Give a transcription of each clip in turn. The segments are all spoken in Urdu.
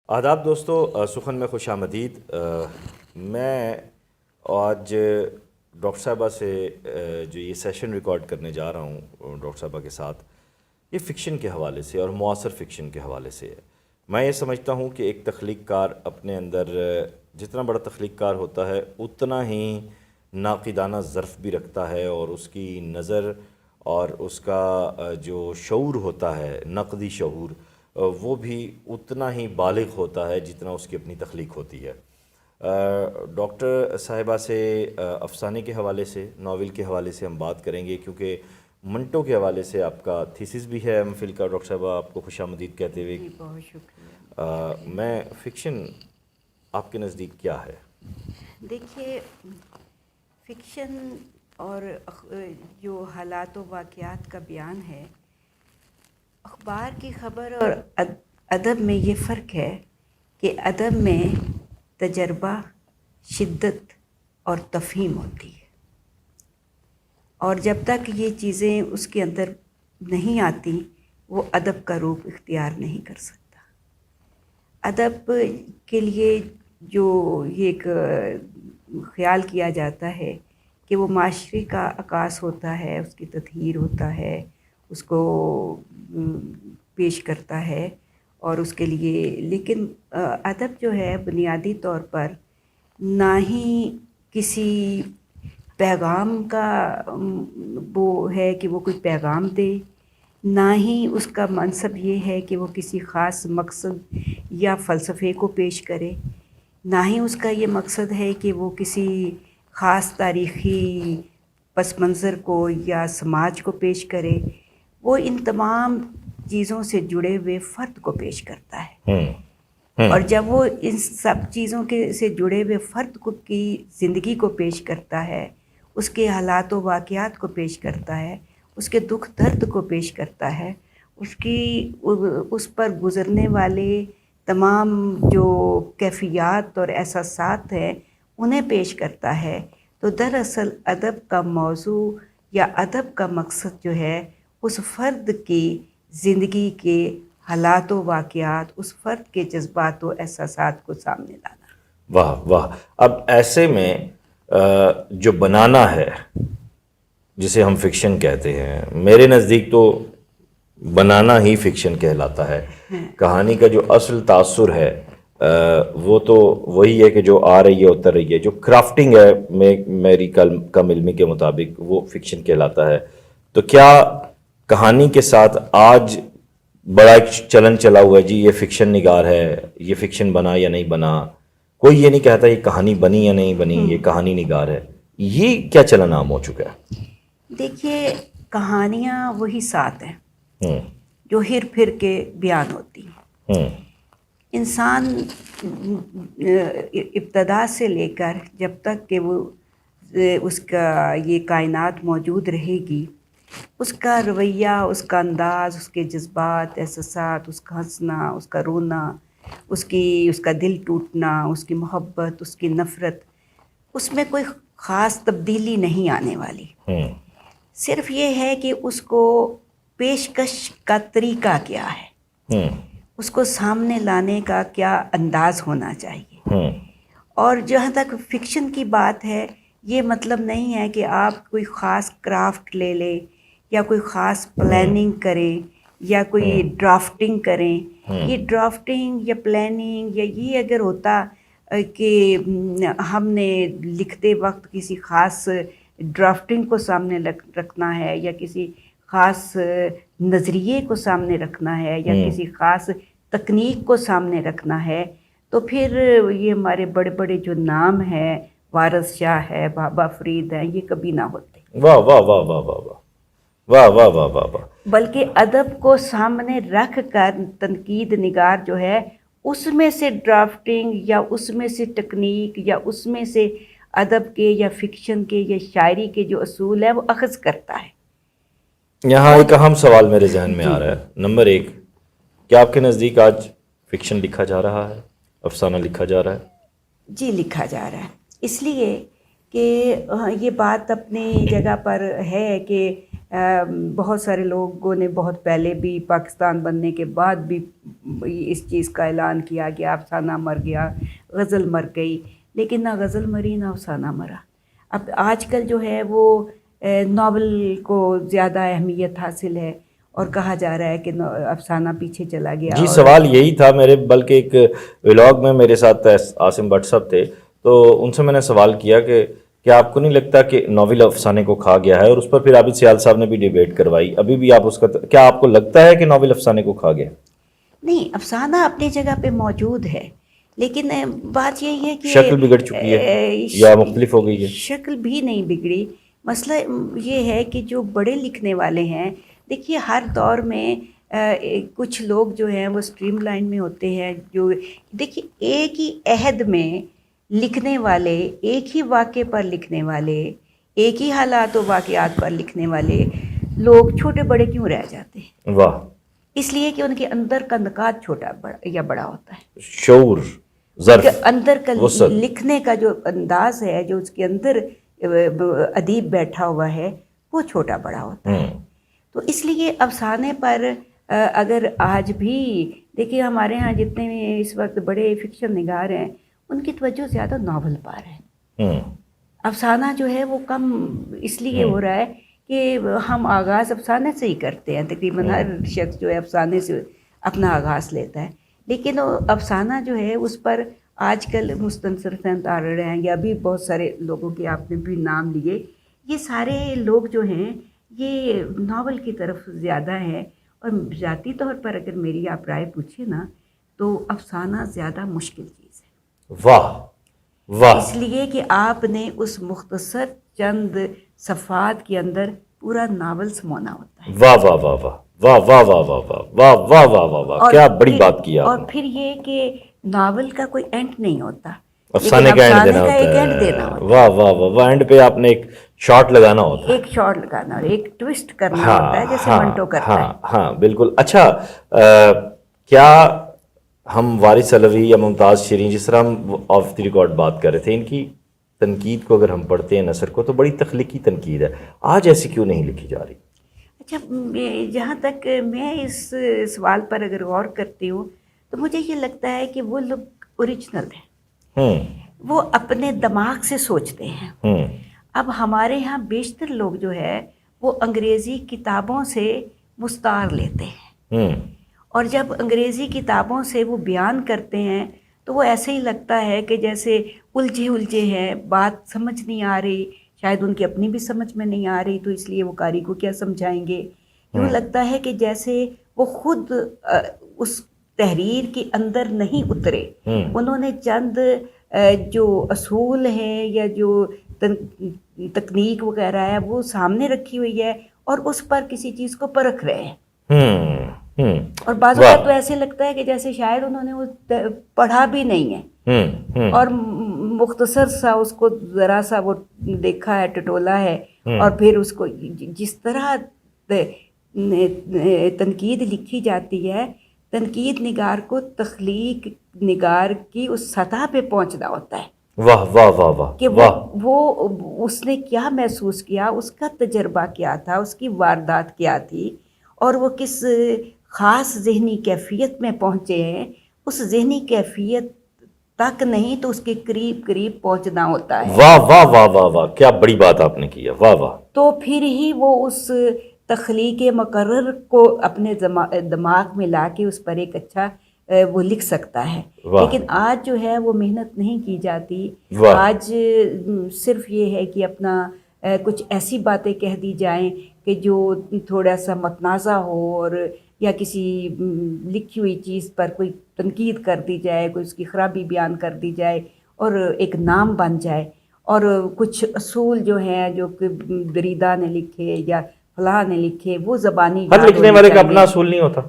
آداب دوستو، سخن میں خوش آمدید۔ میں آج ڈاکٹر صاحبہ سے جو یہ سیشن ریکارڈ کرنے جا رہا ہوں ڈاکٹر صاحبہ کے ساتھ، یہ فکشن کے حوالے سے اور معاصر فکشن کے حوالے سے ہے۔ میں یہ سمجھتا ہوں کہ ایک تخلیق کار اپنے اندر جتنا بڑا تخلیق کار ہوتا ہے اتنا ہی ناقدانہ ظرف بھی رکھتا ہے، اور اس کی نظر اور اس کا جو شعور ہوتا ہے، نقدی شعور، وہ بھی اتنا ہی بالغ ہوتا ہے جتنا اس کی اپنی تخلیق ہوتی ہے۔ ڈاکٹر صاحبہ سے افسانے کے حوالے سے، ناول کے حوالے سے ہم بات کریں گے، کیونکہ منٹو کے حوالے سے آپ کا تھیسس بھی ہے MPhil کا۔ ڈاکٹر صاحبہ آپ کو خوش آمدید کہتے ہوئے بہت شکریہ۔ میں فکشن آپ کے نزدیک کیا ہے؟ دیکھیے، فکشن اور جو حالات و واقعات کا بیان ہے، اخبار کی خبر اور ادب میں یہ فرق ہے کہ ادب میں تجربہ، شدت اور تفہیم ہوتی ہے، اور جب تک یہ چیزیں اس کے اندر نہیں آتی وہ ادب کا روپ اختیار نہیں کر سکتا۔ ادب کے لیے جو یہ ایک خیال کیا جاتا ہے کہ وہ معاشرے کا عکاس ہوتا ہے، اس کی تطہیر ہوتا ہے، اس کو پیش کرتا ہے، اور اس کے لیے لیکن ادب جو ہے بنیادی طور پر نہ ہی کسی پیغام کا وہ ہے کہ وہ کوئی پیغام دے، نہ ہی اس کا منصب یہ ہے کہ وہ کسی خاص مقصد یا فلسفے کو پیش کرے، نہ ہی اس کا یہ مقصد ہے کہ وہ کسی خاص تاریخی پس منظر کو یا سماج کو پیش کرے۔ وہ ان تمام چیزوں سے جڑے ہوئے فرد کو پیش کرتا ہے، اور جب وہ ان سب چیزوں سے جڑے ہوئے فرد کی زندگی کو پیش کرتا ہے، اس کے حالات و واقعات کو پیش کرتا ہے، اس کے دکھ درد کو پیش کرتا ہے، اس پر گزرنے والے تمام جو کیفیات اور احساسات ہیں انہیں پیش کرتا ہے، تو دراصل ادب کا موضوع یا ادب کا مقصد جو ہے اس فرد کی زندگی کے حالات و واقعات، اس فرد کے جذبات و احساسات کو سامنے لانا۔ واہ واہ! اب ایسے میں جو بنانا ہے جسے ہم فکشن کہتے ہیں، میرے نزدیک تو بنانا ہی فکشن کہلاتا ہے۔ کہانی کا جو اصل تاثر ہے وہ تو وہی ہے کہ جو آ رہی ہے اتر رہی ہے، جو کرافٹنگ ہے میری کم علمی کے مطابق وہ فکشن کہلاتا ہے۔ تو کیا کہانی کے ساتھ آج بڑا ایک چلن چلا ہوا ہے جی یہ فکشن نگار ہے، یہ فکشن بنا یا نہیں بنا، کوئی یہ نہیں کہتا یہ کہانی بنی یا نہیں بنی، یہ کہانی نگار ہے، یہ کیا چلن عام ہو چکا ہے؟ دیکھیے، کہانیاں وہی سات ہیں ہوں جو ہر پھر کے بیان ہوتی ہیں۔ ہوں انسان ابتدا سے لے کر جب تک کہ وہ اس کا یہ کائنات موجود رہے گی، اس کا رویہ، اس کا انداز، اس کے جذبات، احساسات، اس کا ہنسنا، اس کا رونا، اس کا دل ٹوٹنا، اس کی محبت، اس کی نفرت، اس میں کوئی خاص تبدیلی نہیں آنے والی۔ ہوں صرف یہ ہے کہ اس کو پیشکش کا طریقہ کیا ہے، ہوں اس کو سامنے لانے کا کیا انداز ہونا چاہیے۔ ہوں اور جہاں تک فکشن کی بات ہے، یہ مطلب نہیں ہے کہ آپ کوئی خاص کرافٹ لے لیں یا کوئی خاص پلاننگ کریں یا کوئی ڈرافٹنگ کریں۔ یہ ڈرافٹنگ یا پلاننگ یا یہ اگر ہوتا کہ ہم نے لکھتے وقت کسی خاص ڈرافٹنگ کو سامنے رکھنا ہے یا کسی خاص نظریے کو سامنے رکھنا ہے یا کسی خاص تکنیک کو سامنے رکھنا ہے، تو پھر یہ ہمارے بڑے بڑے جو نام ہیں، وارث شاہ ہے، بابا فرید ہیں، یہ کبھی نہ ہوتے۔ واہ واہ واہ واہ واہ واہ واہ واہ واہ واہ! بلکہ ادب کو سامنے رکھ کر تنقید نگار جو ہے اس میں سے ڈرافٹنگ یا اس میں سے تکنیک یا اس میں سے ادب کے یا فکشن کے یا شاعری کے جو اصول ہیں وہ اخذ کرتا ہے۔ یہاں ایک اہم سوال میرے ذہن میں آ رہا ہے۔ نمبر ایک، کیا آپ کے نزدیک آج فکشن لکھا جا رہا ہے، افسانہ لکھا جا رہا ہے؟ جی، لکھا جا رہا ہے، اس لیے کہ یہ بات اپنی جگہ پر ہے کہ بہت سارے لوگوں نے بہت پہلے بھی پاکستان بننے کے بعد بھی اس چیز کا اعلان کیا کہ افسانہ مر گیا، غزل مر گئی، لیکن نہ غزل مری نہ افسانہ مرا۔ اب آج کل جو ہے وہ ناول کو زیادہ اہمیت حاصل ہے اور کہا جا رہا ہے کہ افسانہ پیچھے چلا گیا۔ جی اور سوال یہی تھا میرے، بلکہ ایک ولاگ میں میرے ساتھ عاصم بٹ صاحب تھے، تو ان سے میں نے سوال کیا کہ کیا آپ کو نہیں لگتا کہ ناول افسانے کو کھا گیا ہے؟ اور اس پر پھر عابد سیال صاحب نے بھی ڈیبیٹ کروائی، ابھی بھی آپ اس کا کیا آپ کو لگتا ہے کہ ناول افسانے کو کھا گیا؟ نہیں، افسانہ اپنی جگہ پہ موجود ہے، لیکن بات یہی ہے کہ شکل بگڑ چکی ہے یا مختلف ہو گئی ہے؟ شکل بھی نہیں بگڑی، مسئلہ یہ ہے کہ جو بڑے لکھنے والے ہیں، دیکھیے ہر دور میں کچھ لوگ جو ہیں وہ اسٹریم لائن میں ہوتے ہیں، جو دیکھیے ایک ہی عہد میں لکھنے والے، ایک ہی واقعے پر لکھنے والے، ایک ہی حالات و واقعات پر لکھنے والے لوگ چھوٹے بڑے کیوں رہ جاتے ہیں؟ واہ، اس لیے کہ ان کے اندر کا نکات چھوٹا بڑا یا بڑا ہوتا ہے، شعور، ظرف، اندر کا وسعت۔ لکھنے کا جو انداز ہے، جو اس کے اندر ادیب بیٹھا ہوا ہے، وہ چھوٹا بڑا ہوتا ہے۔ تو اس لیے افسانے پر اگر آج بھی دیکھیے ہمارے ہاں جتنے بھی اس وقت بڑے فکشن نگار ہیں، ان کی توجہ زیادہ ناول پر ہے۔ افسانہ جو ہے وہ کم اس لیے ہو رہا ہے کہ ہم آغاز افسانے سے ہی کرتے ہیں، تقریباً ہر شخص جو ہے افسانے سے اپنا آغاز لیتا ہے، لیکن افسانہ جو ہے اس پر آج کل مستنصر حسین آ رہے ہیں، یا بھی بہت سارے لوگوں کے آپ نے بھی نام لیے، یہ سارے لوگ جو ہیں یہ ناول کی طرف زیادہ ہیں۔ اور ذاتی طور پر اگر میری آپ رائے پوچھیں نا، تو افسانہ زیادہ مشکل چیز ہے۔ واہ واہ، اس لیے کہ آپ نے اس مختصر چند صفحات کے اندر پورا ناول سمونا ہوتا ہے۔ واہ واہ واہ واہ واہ واہ واہ واہ واہ واہ واہ واہ واہ واہ، کیا بڑی بات کی آپ اور نے۔ پھر یہ کہ ناول کا کوئی اینڈ نہیں ہوتا، افسانے کا اینڈ دینا ایک اینڈ ہوتا دینا ہے، ہوتا ہے، واہ واہ واہ واہ، اینڈ پہ آپ نے ایک شاٹ لگانا ہوتا ہے، ایک شاٹ لگانا اور ایک ٹوسٹ کرنا ہوتا ہے، جیسے منٹو کرتا ہے۔ ہاں بالکل۔ اچھا، کیا ہم وارث علوی یا ممتاز شیریں، جس طرح ہم آف دی ریکارڈ بات کر رہے تھے، ان کی تنقید کو اگر ہم پڑھتے ہیں نثر کو، تو بڑی تخلیقی تنقید ہے، آج ایسی کیوں نہیں لکھی جا رہی؟ اچھا، جہاں تک میں اس سوال پر اگر غور کرتی ہوں تو مجھے یہ لگتا ہے کہ وہ لوگ اوریجنل ہیں، وہ اپنے دماغ سے سوچتے ہیں۔ اب ہمارے ہاں بیشتر لوگ جو ہے وہ انگریزی کتابوں سے مستعار لیتے ہیں، اور جب انگریزی کتابوں سے وہ بیان کرتے ہیں تو وہ ایسے ہی لگتا ہے کہ جیسے الجھے ہیں، بات سمجھ نہیں آ رہی، شاید ان کی اپنی بھی سمجھ میں نہیں آ رہی، تو اس لیے وہ قاری کو کیا سمجھائیں گے۔ یوں لگتا ہے کہ جیسے وہ خود اس تحریر کے اندر نہیں اترے، انہوں نے چند جو اصول ہیں یا جو تکنیک وغیرہ ہے وہ سامنے رکھی ہوئی ہے، اور اس پر کسی چیز کو پرکھ رہے ہیں۔ اور بعض اوقات تو ایسے لگتا ہے کہ جیسے شاید انہوں نے وہ پڑھا بھی نہیں ہے، اور مختصر سا اس کو ذرا سا وہ دیکھا ہے، ٹٹولا ہے، اور پھر اس کو جس طرح تنقید لکھی جاتی ہے، تنقید نگار کو تخلیق نگار کی اس سطح پہ پہنچنا ہوتا ہے۔ واہ واہ واہ واہ، کہ وہ اس نے کیا محسوس کیا، اس کا تجربہ کیا تھا، اس کی واردات کیا تھی، اور وہ کس خاص ذہنی کیفیت میں پہنچے ہیں، اس ذہنی کیفیت تک نہیں تو اس کے قریب پہنچنا ہوتا ہے۔ واہ واہ واہ واہ واہ، کیا بڑی بات آپ نے کی ہے، واہ واہ۔ تو پھر ہی وہ اس تخلیق مقرر کو اپنے دماغ میں لا کے اس پر ایک اچھا وہ لکھ سکتا ہے۔ لیکن آج جو ہے وہ محنت نہیں کی جاتی، آج صرف یہ ہے کہ اپنا کچھ ایسی باتیں کہہ دی جائیں کہ جو تھوڑا سا متنازع ہو، اور یا کسی لکھی ہوئی چیز پر کوئی تنقید کر دی جائے، کوئی اس کی خرابی بیان کر دی جائے اور ایک نام بن جائے، اور کچھ اصول جو ہیں جو کہ دریدہ نے لکھے یا فلاں نے لکھے، وہ زبانی ہر لکھنے والے کا اپنا اصول نہیں ہوتا،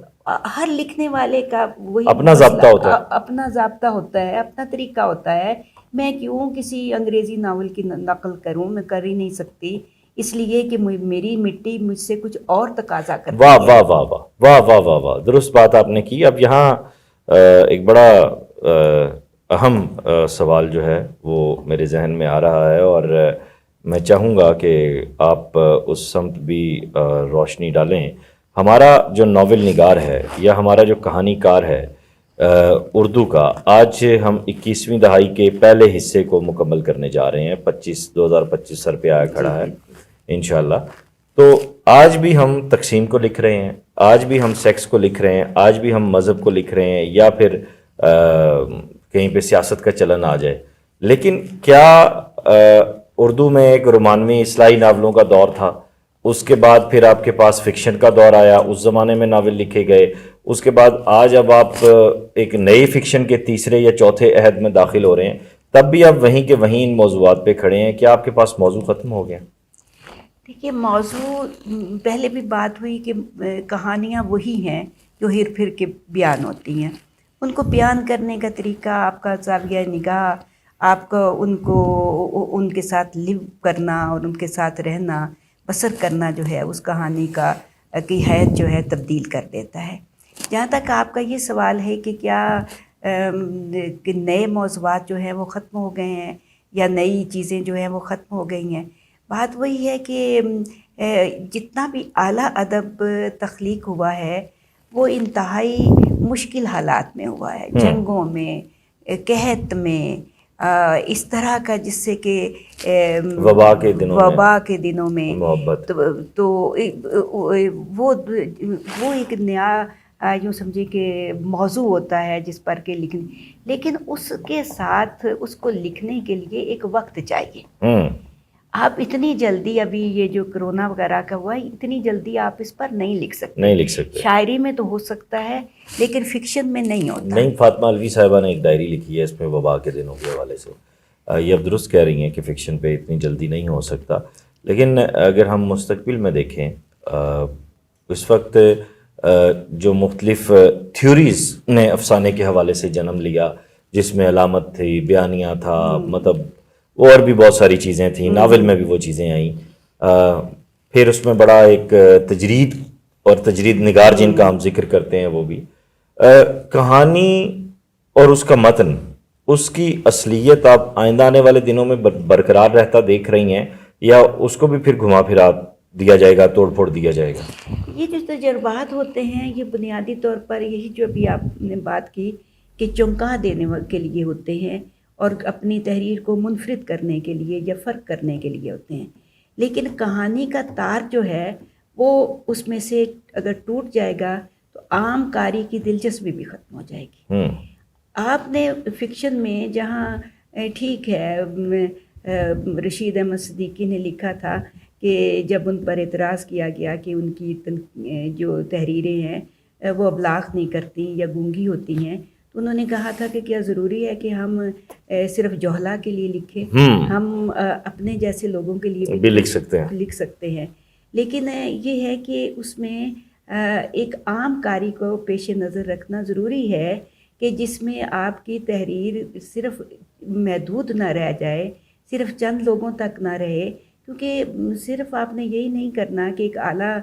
ہر لکھنے والے کا وہی اپنا ضابطہ ہوتا ہے، اپنا ضابطہ ہوتا ہے، اپنا طریقہ ہوتا ہے۔ میں کیوں کسی انگریزی ناول کی نقل کروں، میں کر ہی نہیں سکتی، اس لیے کہ میری مٹی مجھ سے کچھ اور تقاضا کرتی ہے۔ واہ واہ واہ واہ واہ واہ واہ واہ، درست بات آپ نے کی۔ اب یہاں ایک بڑا اہم سوال جو ہے وہ میرے ذہن میں آ رہا ہے، اور میں چاہوں گا کہ آپ اس سمت بھی روشنی ڈالیں. ہمارا جو ناول نگار ہے یا ہمارا جو کہانی کار ہے اردو کا، آج ہم 21ویں دہائی کے پہلے حصے کو مکمل کرنے جا رہے ہیں. 2025 سر پہ آیا کھڑا ہے انشاءاللہ. تو آج بھی ہم تقسیم کو لکھ رہے ہیں، آج بھی ہم سیکس کو لکھ رہے ہیں، آج بھی ہم مذہب کو لکھ رہے ہیں، یا پھر کہیں پہ سیاست کا چلن آ جائے. لیکن کیا اردو میں ایک رومانوی اصلاحی ناولوں کا دور تھا، اس کے بعد پھر آپ کے پاس فکشن کا دور آیا، اس زمانے میں ناول لکھے گئے، اس کے بعد آج اب آپ ایک نئی فکشن کے تیسرے یا چوتھے عہد میں داخل ہو رہے ہیں، تب بھی آپ وہیں کے وہیں ان موضوعات پہ کھڑے ہیں. کیا آپ کے پاس موضوع ختم ہو گیا؟ دیکھیے، موضوع پہلے بھی بات ہوئی کہ کہانیاں وہی ہیں جو ہر پھر کے بیان ہوتی ہیں. ان کو بیان کرنے کا طریقہ، آپ کا زاویہ نگاہ، آپ کا ان کے ساتھ لیو کرنا اور ان کے ساتھ رہنا، بسر کرنا جو ہے اس کہانی کا کی حیثیت جو ہے تبدیل کر دیتا ہے. جہاں تک آپ کا یہ سوال ہے کہ کیا کہ نئے موضوعات جو ہیں وہ ختم ہو گئے ہیں یا نئی چیزیں جو ہیں وہ ختم ہو گئی ہیں، بات وہی ہے کہ جتنا بھی اعلیٰ ادب تخلیق ہوا ہے وہ انتہائی مشکل حالات میں ہوا ہے، جنگوں میں، قحط میں، اس طرح کا، جس سے کہ وبا کے دنوں میں محبت. تو وہ ایک نیا یوں سمجھے کہ موضوع ہوتا ہے جس پر کہ لکھنے، لیکن اس کے ساتھ اس کو لکھنے کے لیے ایک وقت چاہیے. آپ اتنی جلدی، ابھی یہ جو کرونا وغیرہ کا ہوا ہے، اتنی جلدی آپ اس پر نہیں لکھ سکتے. شاعری میں تو ہو سکتا ہے لیکن فکشن میں نہیں ہوتا. نہیں، فاطمہ الوی صاحبہ نے ایک ڈائری لکھی ہے اس میں وبا کے دنوں کے حوالے سے. یہ اب درست کہہ رہی ہیں کہ فکشن پہ اتنی جلدی نہیں ہو سکتا. لیکن اگر ہم مستقبل میں دیکھیں، اس وقت جو مختلف تھیوریز نے افسانے کے حوالے سے جنم لیا، جس میں علامت تھی، بیانیہ تھا، مطلب اور بھی بہت ساری چیزیں تھیں، ناول میں بھی وہ چیزیں آئیں. پھر اس میں بڑا ایک تجرید اور تجرید نگار جن کا ہم ذکر کرتے ہیں، وہ بھی کہانی اور اس کا متن، اس کی اصلیت آپ آئندہ آنے والے دنوں میں برقرار رہتا دیکھ رہی ہیں، یا اس کو بھی پھر گھما پھرا دیا جائے گا، توڑ پھوڑ دیا جائے گا؟ یہ جو تجربات ہوتے ہیں یہ بنیادی طور پر یہی جو ابھی آپ نے بات کی کہ چونکا دینے کے لیے ہوتے ہیں اور اپنی تحریر کو منفرد کرنے کے لیے یا فرق کرنے کے لیے ہوتے ہیں. لیکن کہانی کا تار جو ہے وہ اس میں سے اگر ٹوٹ جائے گا تو عام قاری کی دلچسپی بھی ختم ہو جائے گی. آپ نے فکشن میں جہاں ٹھیک ہے، رشید احمد صدیقی نے لکھا تھا کہ جب ان پر اعتراض کیا گیا کہ ان کی جو تحریریں ہیں وہ ابلاغ نہیں کرتی یا گونگی ہوتی ہیں، تو انہوں نے کہا تھا کہ کیا ضروری ہے کہ ہم صرف جوہلا کے لیے لکھیں، ہم اپنے جیسے لوگوں کے لیے بھی لکھ سکتے ہیں. لیکن یہ ہے کہ اس میں ایک عام قاری کو پیش نظر رکھنا ضروری ہے کہ جس میں آپ کی تحریر صرف محدود نہ رہ جائے، صرف چند لوگوں تک نہ رہے، کیونکہ صرف آپ نے یہی نہیں کرنا کہ ایک اعلیٰ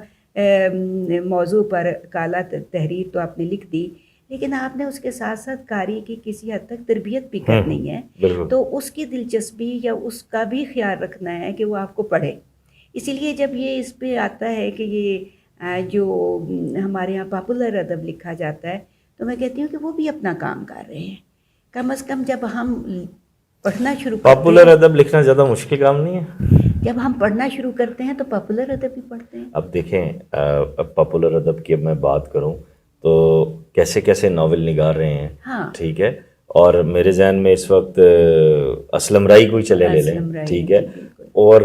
موضوع پر اعلیٰ تحریر تو آپ نے لکھ دی، لیکن آپ نے اس کے ساتھ ساتھ قاری کی کسی حد تک تربیت بھی کرنی ہے. تو اس کی دلچسپی یا اس کا بھی خیال رکھنا ہے کہ وہ آپ کو پڑھے. اسی لیے جب یہ اس پہ آتا ہے کہ یہ جو ہمارے یہاں پاپولر ادب لکھا جاتا ہے، تو میں کہتی ہوں کہ وہ بھی اپنا کام کر رہے ہیں. کم از کم جب ہم پڑھنا شروع کرتے ہیں، پاپولر ادب لکھنا زیادہ مشکل کام نہیں ہے. جب ہم پڑھنا شروع کرتے ہیں تو پاپولر ادب ہی پڑھتے ہیں. اب دیکھیں، اب پاپولر ادب کی اب میں بات کروں تو کیسے کیسے ناول نگار رہے ہیں. ٹھیک ہے، اور میرے ذہن میں اس وقت اسلم رائی کو ہی چلے لے لیں، ٹھیک ہے، اور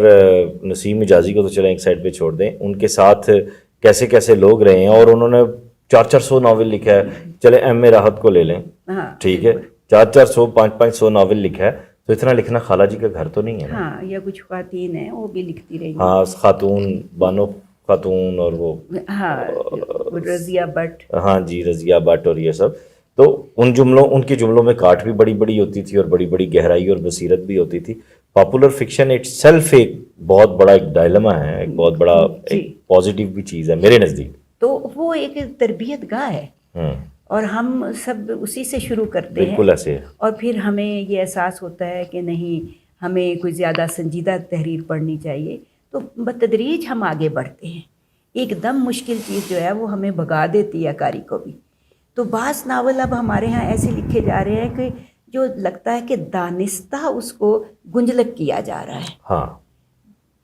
نسیم حجازی کو تو چلیں ایک سائڈ پہ چھوڑ دیں. ان کے ساتھ کیسے کیسے لوگ رہے ہیں، اور انہوں نے 400 ناول لکھا ہے. چلے ایم اے راحت کو لے لیں، ٹھیک ہے، 400 500 ناول لکھا ہے. تو اتنا لکھنا خالہ جی کا گھر تو نہیں ہے نا. ہاں، یا کچھ خواتین ہیں وہ بھی لکھتی رہی. ہاں، خاتون، بانو خاتون، اور وہ رضیہ بٹ، ہاں جی، رضیہ بٹ، اور یہ سب. تو ان کے جملوں میں کاٹ بھی بڑی بڑی ہوتی تھی اور بڑی بڑی گہرائی اور بصیرت بھی ہوتی تھی. پاپولر فکشن اٹ سیلف ایک بہت بڑا ایک ڈائلما ہے، ایک بہت بڑا ایک پازیٹیو بھی چیز ہے میرے نزدیک. تو وہ ایک تربیت گاہ ہے، اور ہم سب اسی سے شروع کرتے ہیں. بالکل ایسے ہے. اور پھر ہمیں یہ احساس ہوتا ہے کہ نہیں، ہمیں کوئی زیادہ سنجیدہ تحریر پڑھنی چاہیے، تو بتدریج ہم آگے بڑھتے ہیں. ایک دم مشکل چیز جو ہے وہ ہمیں بھگا دیتی ہے قاری کو بھی. تو بعض ناول اب ہمارے ہاں ایسے لکھے جا رہے ہیں کہ جو لگتا ہے کہ دانستہ اس کو گنجلک کیا جا رہا ہے، ہاں،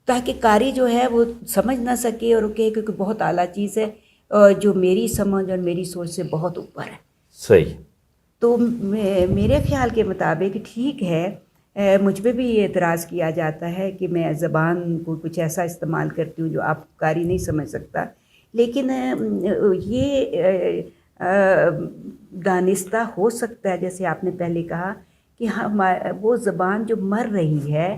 تاکہ قاری جو ہے وہ سمجھ نہ سکے اور کہے کہ بہت اعلیٰ چیز ہے جو میری سمجھ اور میری سوچ سے بہت اوپر ہے. صحیح. تو میرے خیال کے مطابق ٹھیک ہے، مجھ پہ بھی یہ اعتراض کیا جاتا ہے کہ میں زبان کو کچھ ایسا استعمال کرتی ہوں جو آپ قاری نہیں سمجھ سکتا، لیکن یہ دانستہ ہو سکتا ہے. جیسے آپ نے پہلے کہا کہ وہ زبان جو مر رہی ہے،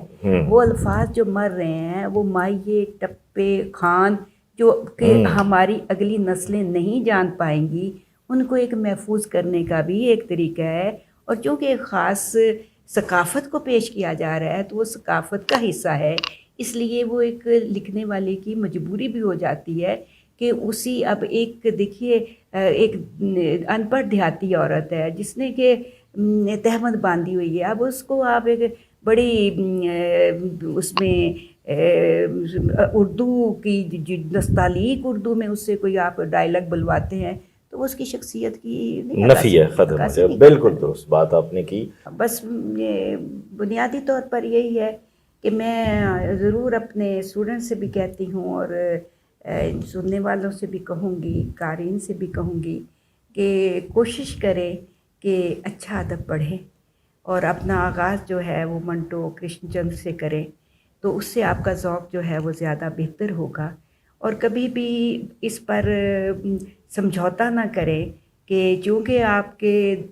وہ الفاظ جو مر رہے ہیں، وہ مائیے، ٹپے، خان جو کہ ہماری اگلی نسلیں نہیں جان پائیں گی، ان کو ایک محفوظ کرنے کا بھی ایک طریقہ ہے. اور چونکہ ایک خاص ثقافت کو پیش کیا جا رہا ہے تو وہ ثقافت کا حصہ ہے، اس لیے وہ ایک لکھنے والے کی مجبوری بھی ہو جاتی ہے کہ اسی اب ایک دیکھیے ایک ان پڑھ دیہاتی عورت ہے جس نے کہ تہمت باندھی ہوئی ہے، اب اس کو آپ ایک بڑی اس میں اردو کی نستعلیق اردو میں اس سے کوئی آپ ڈائلاگ بلواتے ہیں تو اس کی شخصیت کی نفی ہے، ختم ہو جائے. بالکل درست بات آپ نے کی. بس یہ بنیادی طور پر یہی ہے کہ میں ضرور اپنے اسٹوڈنٹ سے بھی کہتی ہوں اور سننے والوں سے بھی کہوں گی، قارئین سے بھی کہوں گی کہ کوشش کریں کہ اچھا ادب پڑھیں اور اپنا آغاز جو ہے وہ منٹو کرشن چندر سے کریں، تو اس سے آپ کا ذوق جو ہے وہ زیادہ بہتر ہوگا. اور کبھی بھی اس پر سمجھوتا نہ کریں کہ چونکہ آپ کے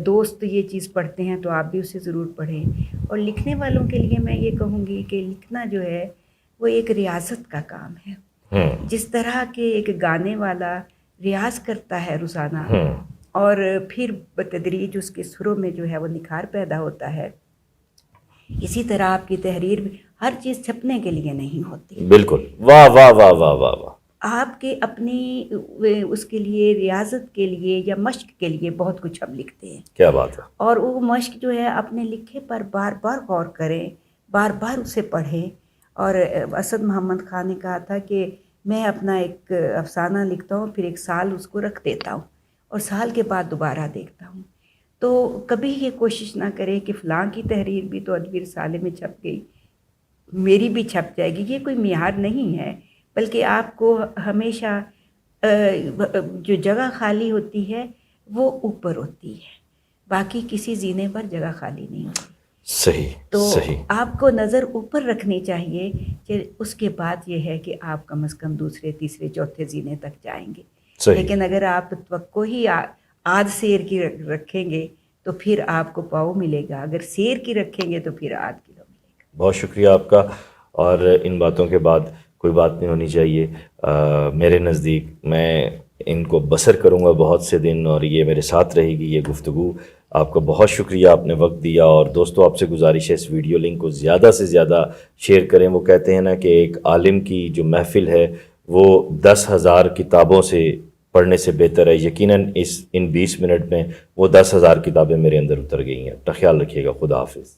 دوست یہ چیز پڑھتے ہیں تو آپ بھی اسے ضرور پڑھیں. اور لکھنے والوں کے لیے میں یہ کہوں گی کہ لکھنا جو ہے وہ ایک ریاضت کا کام ہے. جس طرح کہ ایک گانے والا ریاض کرتا ہے روزانہ اور پھر بتدریج اس کے سروں میں جو ہے وہ نکھار پیدا ہوتا ہے، اسی طرح آپ کی تحریر ہر چیز چھپنے کے لیے نہیں ہوتی. بالکل. واہ واہ واہ واہ واہ واہ. آپ کے اپنی اس کے لیے ریاضت کے لیے یا مشق کے لیے بہت کچھ ہم لکھتے ہیں. کیا بات ہے. اور وہ مشق جو ہے اپنے لکھے پر بار بار غور کریں، بار بار اسے پڑھیں. اور اسد محمد خان نے کہا تھا کہ میں اپنا ایک افسانہ لکھتا ہوں، پھر 1 سال اس کو رکھ دیتا ہوں اور سال کے بعد دوبارہ دیکھتا ہوں. تو کبھی یہ کوشش نہ کرے کہ فلاں کی تحریر بھی تو ادبی رسالے میں چھپ گئی، میری بھی چھپ جائے گی. یہ کوئی معیار نہیں ہے، بلکہ آپ کو ہمیشہ جو جگہ خالی ہوتی ہے وہ اوپر ہوتی ہے، باقی کسی زینے پر جگہ خالی نہیں ہوتی. صحیح. تو صحیح. آپ کو نظر اوپر رکھنی چاہیے کہ اس کے بعد یہ ہے کہ آپ کم از کم 2، 3، 4 زینے تک جائیں گے. صحیح. لیکن اگر آپ توقع ہی آدھ سیر کی رکھیں گے تو پھر آپ کو پاؤ ملے گا، اگر سیر کی رکھیں گے تو پھر آدھ کلو ملے گا. بہت شکریہ آپ کا. اور ان باتوں کے بعد کوئی بات نہیں ہونی چاہیے. میرے نزدیک میں ان کو بسر کروں گا بہت سے دن، اور یہ میرے ساتھ رہے گی یہ گفتگو. آپ کا بہت شکریہ، آپ نے وقت دیا. اور دوستو آپ سے گزارش ہے اس ویڈیو لنک کو زیادہ سے زیادہ شیئر کریں. وہ کہتے ہیں نا کہ ایک عالم کی جو محفل ہے وہ 10,000 کتابوں سے پڑھنے سے بہتر ہے. یقیناً ان 20 منٹ میں وہ 10,000 کتابیں میرے اندر اتر گئی ہیں. اپنا خیال رکھیے گا. خدا حافظ.